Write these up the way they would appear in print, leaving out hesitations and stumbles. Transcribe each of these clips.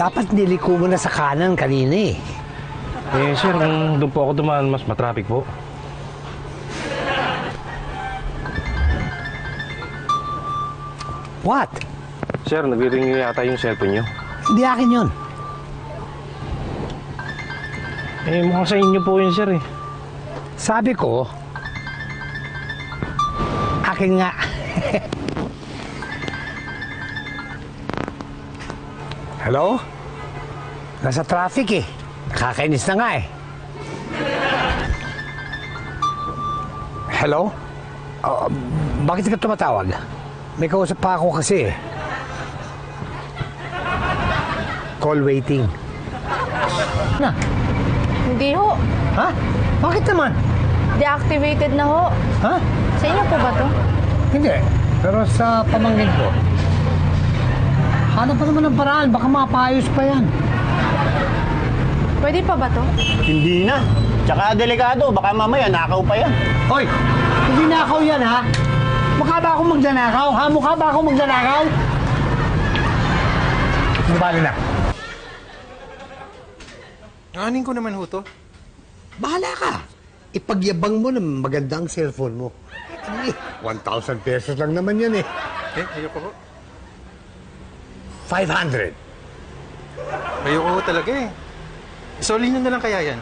Dapat niliko mo na sa kanan kanina eh. Eh, sir, kung doon po ako dumaan, mas matraffic po. What? Sir, nagre-ring yata yung cellphone nyo. Hindi akin yun. Eh, mukhang sa inyo po yun, sir, eh. Sabi ko, akin nga. Hello? Nasa traffic eh. Nakakainis na nga eh. Hello? Bakit ka tumatawag? May kausap pa ako kasi eh. Call waiting. Na? Hindi ho. Ha? Bakit naman? Deactivated na ho. Ha? Sa inyo po ba to? Hindi. Pero sa pamangkin ko. Hanap pa naman ng paraan. Baka mapayos pa yan. Pwede pa ba to? Hindi na. Tsaka delikado, baka mamaya nakaw pa yan. Hoy! Hindi nakaw yan, ha? Mukha ba akong magnanakaw? Ha? Mukha ba akong magnanakaw? Bumali na. Anin ko naman ho to. Bahala ka. Ipagyabang mo na maganda ang cellphone mo. Eh, 1,000 pesos lang naman yan eh. Eh, ayoko ho. 500. Ayoko ho talaga eh. Isolin nyo na lang kaya yan.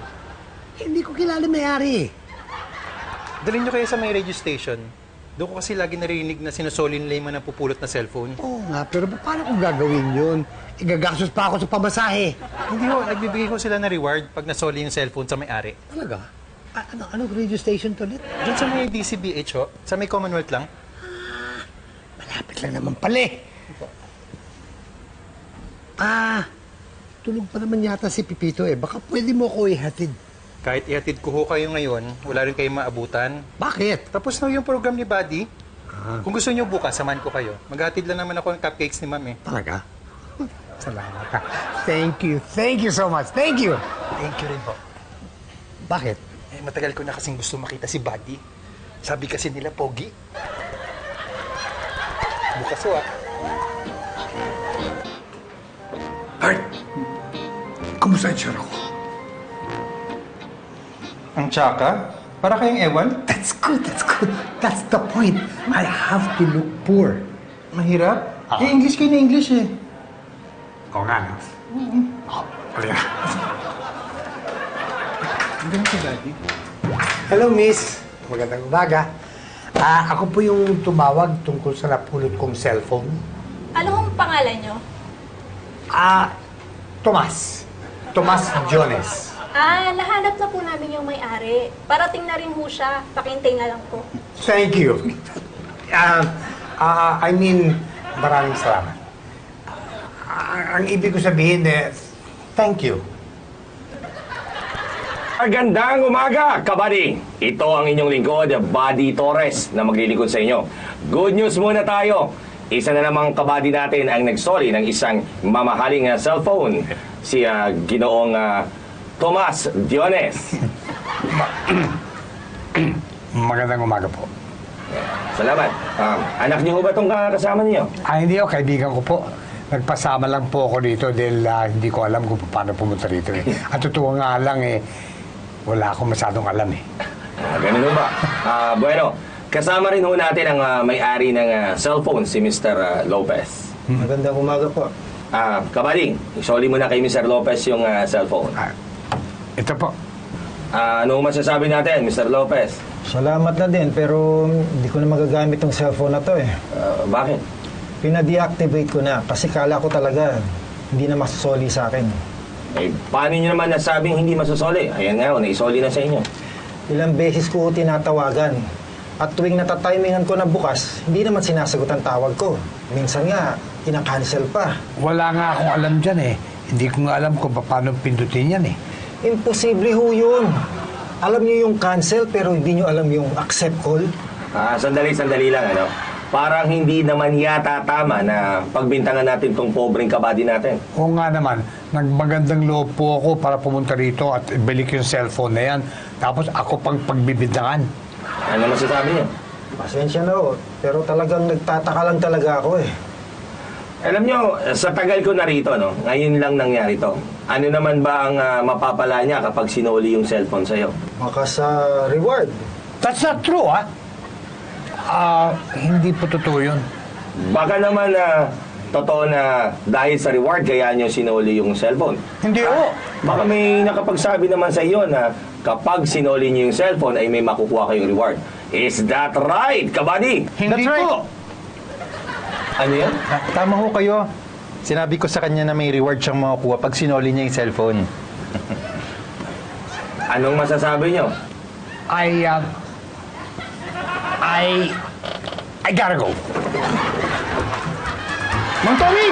Hindi ko kilala may-ari eh. Dalhin nyo kayo sa may radio station. Doon ko kasi lagi narinig na sinusolin nila yung mga napupulot na cellphone. Oo nga, pero paano kung gagawin yun? Igagastos pa ako sa pamasahe. Hindi ho, nagbibigay ko sila na reward pag nasoli yung cellphone sa may-ari. Talaga? Anong radio station to ulit? Doon sa may DCBH ho, sa may Commonwealth lang. Malapit lang naman pala eh. Tulog pa naman yata si Pipito eh. Baka pwede mo ako ihatid. Kahit ihatid ko ho kayo ngayon, wala rin kayong maabutan. Bakit? Tapos na yung program ni Buddy. Kung gusto nyo bukas, samahan ko kayo. Maghatid lang naman ako ng cupcakes ni Ma'am eh. Talaga? Salamat ka. Thank you. Thank you so much. Thank you. Thank you rin ho. Bakit? Eh, matagal ko na kasing gusto makita si Buddy. Sabi kasi nila, pogi. Bukas ho ah. Art! Kamusta ang tsura ko? Ang tsaka? Para kayong ewan? That's good. That's good. That's the point. I have to look poor. Mahirap? Eh, English kayo na English eh. Oo nga, no? Halika. Ang ganda si Buddy. Hello, miss. Magandang umaga. Ako po yung tumawag tungkol sa napulot kong cellphone. Ano hong pangalan nyo? Tomas. Tomas Jones. Nahanap na po namin yung may-ari. Parating na rin ho siya. Pakintay na lang po. Thank you. I mean, maraming salamat. Ang ibig ko sabihin thank you. Magandang umaga, kabady! Ito ang inyong lingkod, Buddy Torres, na maglilingkod sa inyo. Good news muna tayo. Isa na namang kabady natin ang nagsoli ng isang mamahaling cellphone, si Ginoong Tomas Diones. Magandang umaga po. Salamat. Anak niyo ba itong kasama niyo? Hindi ako, kaibigan ko po. Nagpasama lang po ako dito dahil hindi ko alam kung paano pumunta dito eh. At totoo nga lang wala akong masyadong alam eh. Ganun ba? Bueno, kasama rin ho natin ang may-ari ng cellphone, si Mr. Lopez. Magandang umaga po. Kabady, isoli mo na kay Mr. Lopez yung cellphone. Ito po. Ano masasabi natin, Mr. Lopez? Salamat na din, pero hindi ko na magagamit yung cellphone na to eh. Bakit? Pina-deactivate ko na kasi kala ko talaga hindi na masusoli sa akin. Eh, paano nyo naman nasabing hindi masusoli? Ayan nga, naisoli na sa inyo. Ilang beses ko tinatawagan. At tuwing natatimingan ko na bukas, hindi naman sinasagot ang tawag ko. Minsan nga, ina-cancel pa. Wala nga akong alam dyan eh. Hindi ko nga alam kung paano pindutin yan eh. Imposible ho yun. Alam niyo yung cancel pero hindi niyo alam yung accept call. Sandali lang, ano? Parang hindi naman yata tama na pagbintangan natin tong pobreng kabady natin. Oo nga naman, nagmagandang loob po ako para pumunta rito at ibalik yung cellphone na yan. Tapos ako pang pagbibintangan. Ano masasabi niyo? Pasensya na ho, pero talagang nagtataka lang talaga ako eh. Alam nyo, sa tagal ko narito, no, ngayon lang nangyari to. Ano naman ba ang mapapala niya kapag sinuli yung cellphone sa'yo? Maka sa reward. That's not true, ha? Hindi po totoo yun. Baka naman totoo na dahil sa reward kaya nyo sinuli yung cellphone. Hindi ho. Baka may nakapagsabi naman sa iyo na kapag sinuli nyo yung cellphone ay may makukuha kayong reward. Is that right, kabady? Hindi That's right. po. Ano yan? Tama ho kayo. Sinabi ko sa kanya na may reward siyang makukuha pag sinoli niya yung cellphone. Anong masasabi nyo? I gotta go. Mang Tommy!